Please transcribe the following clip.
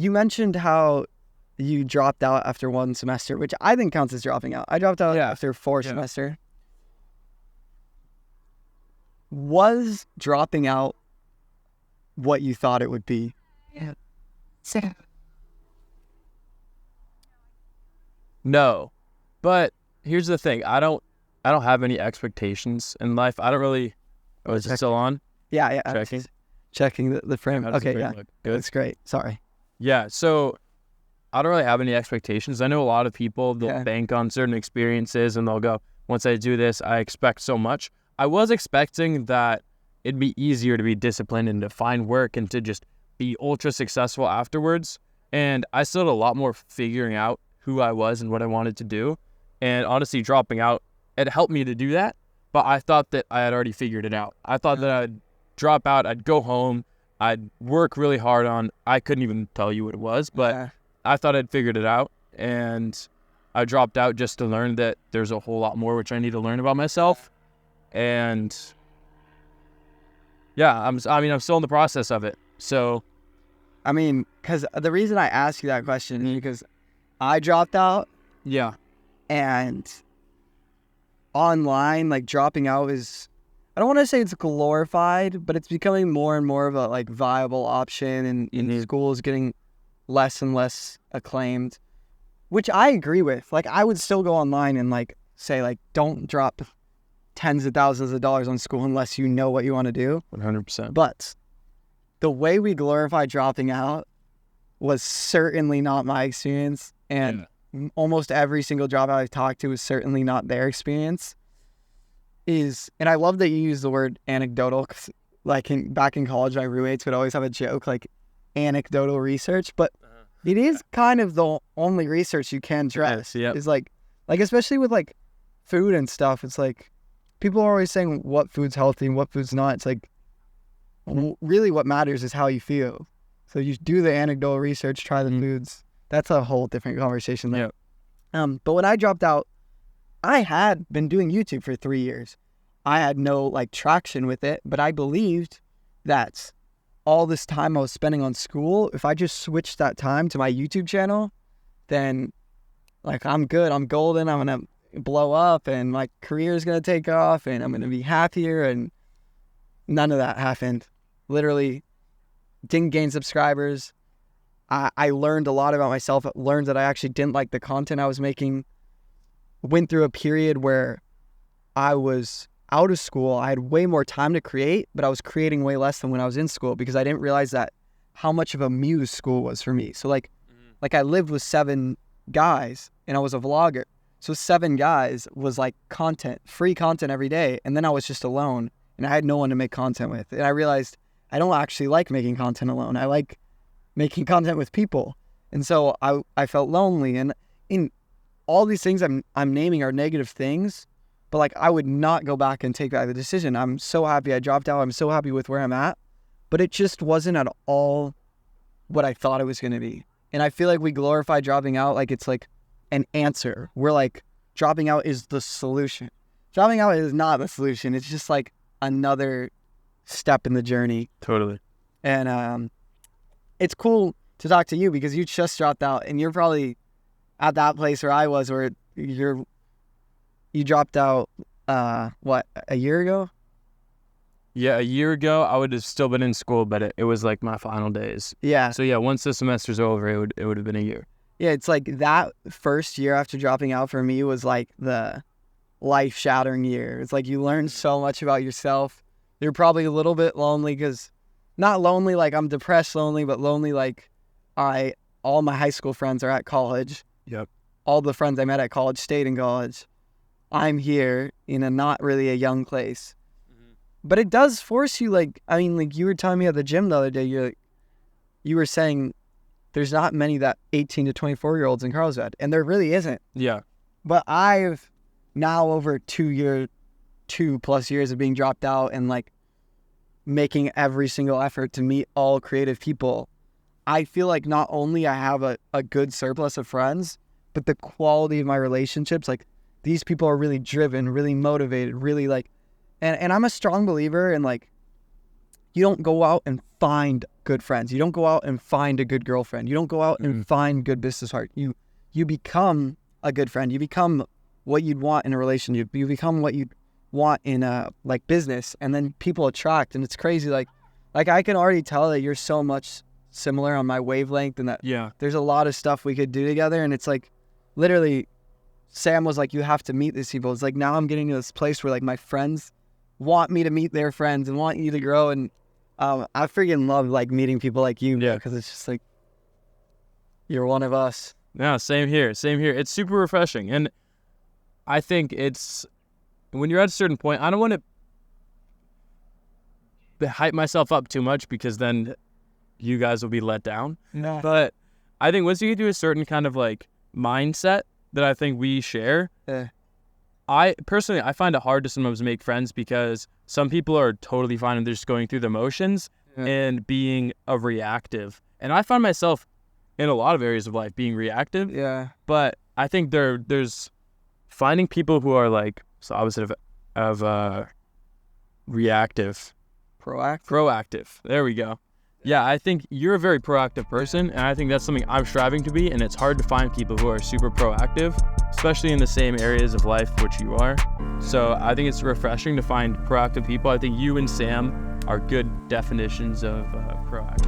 you mentioned how you dropped out after one semester, which I think counts as dropping out. I dropped out after 4 semesters. Was dropping out what you thought it would be? Yeah. No, but here's the thing. I don't have any expectations in life. I don't really. Oh, is it still on? Yeah. Checking the frame. Okay, yeah. Good. That's great. Sorry. Yeah, so I don't really have any expectations. I know a lot of people, they'll bank on certain experiences and they'll go, once I do this, I expect so much. I was expecting that it'd be easier to be disciplined and to find work and to just be ultra successful afterwards. And I still had a lot more figuring out who I was and what I wanted to do. And honestly, dropping out, it helped me to do that. But I thought that I had already figured it out. I thought that I'd drop out, I'd go home, I'd work really hard on, I couldn't even tell you what it was, but I thought I'd figured it out. And I dropped out just to learn that there's a whole lot more which I need to learn about myself. And yeah, I'm still in the process of it. So, I mean, because the reason I asked you that question is because I dropped out. Yeah. And online, like, dropping out is, I don't want to say it's glorified, but it's becoming more and more of a, like, viable option, and school is getting less and less acclaimed, which I agree with. Like, I would still go online and, like, say, like, don't drop tens of thousands of dollars on school unless you know what you want to do. 100%. But the way we glorify dropping out was certainly not my experience, and almost every single dropout I've talked to is certainly not their experience. And I love that you use the word anecdotal, because like back in college, my roommates would always have a joke like anecdotal research, but it is kind of the only research you can trust. Is like especially with like food and stuff. It's like people are always saying what food's healthy and what food's not. It's like really what matters is how you feel. So you do the anecdotal research, try the foods. That's a whole different conversation there. But when I dropped out, I had been doing YouTube for 3 years. I had no like traction with it, but I believed that all this time I was spending on school, if I just switched that time to my YouTube channel, then like I'm good, I'm golden, I'm going to blow up and my career is going to take off and I'm going to be happier, and none of that happened. Literally didn't gain subscribers. I learned a lot about myself. I learned that I actually didn't like the content I was making. Went through a period where I was out of school. I had way more time to create, but I was creating way less than when I was in school because I didn't realize that how much of a muse school was for me. So like I lived with 7 guys and I was a vlogger. So 7 guys was like content, free content every day. And then I was just alone and I had no one to make content with. And I realized I don't actually like making content alone. I like making content with people. And so I felt lonely. And in all these things I'm naming are negative things, but like I would not go back and take back the decision. I'm so happy I dropped out. I'm so happy with where I'm at, but it just wasn't at all what I thought it was going to be. And I feel like we glorify dropping out like it's like an answer. We're like, dropping out is the solution. Dropping out is not the solution. It's just like another step in the journey. Totally. And it's cool to talk to you because you just dropped out and you're probably at that place where I was, where you dropped out, a year ago? Yeah, a year ago, I would have still been in school, but it was like my final days. Yeah. So yeah, once the semester's over, it would have been a year. Yeah, it's like that first year after dropping out for me was like the life-shattering year. It's like you learn so much about yourself. You're probably a little bit lonely because, not lonely like I'm depressed lonely, but lonely like all my high school friends are at college. Yep. All the friends I met at college stayed in college. I'm here in a not really a young place. But it does force you, like, I mean, like you were telling me at the gym the other day, you were saying there's not many that 18 to 24-year-olds in Carlsbad, and there really isn't. Yeah. But I've now over 2+ years of being dropped out and like making every single effort to meet all creative people, I feel like not only I have a good surplus of friends, but the quality of my relationships, like these people are really driven, really motivated, really like, and I'm a strong believer in like, you don't go out and find good friends. You don't go out and find a good girlfriend. You don't go out and find good business partners. You become a good friend. You become what you'd want in a relationship. You become what you'd want in a like business, and then people attract. And it's crazy. Like I can already tell that you're so much similar on my wavelength, and that there's a lot of stuff we could do together. And it's like literally Sam was like, you have to meet these people. It's like now I'm getting to this place where like my friends want me to meet their friends and want you to grow. And I freaking love like meeting people like you, because it's just like you're one of us. Yeah, same here. It's super refreshing. And I think it's when you're at a certain point, I don't want to hype myself up too much, because then you guys will be let down. No. But I think once you get to a certain kind of like mindset that I think we share, I find it hard to sometimes make friends, because some people are totally fine and they're just going through the motions and being a reactive. And I find myself in a lot of areas of life being reactive. Yeah. But I think there's finding people who are like the opposite of reactive. Proactive. There we go. Yeah, I think you're a very proactive person, and I think that's something I'm striving to be, and it's hard to find people who are super proactive, especially in the same areas of life which you are. So I think it's refreshing to find proactive people. I think you and Sam are good definitions of proactive.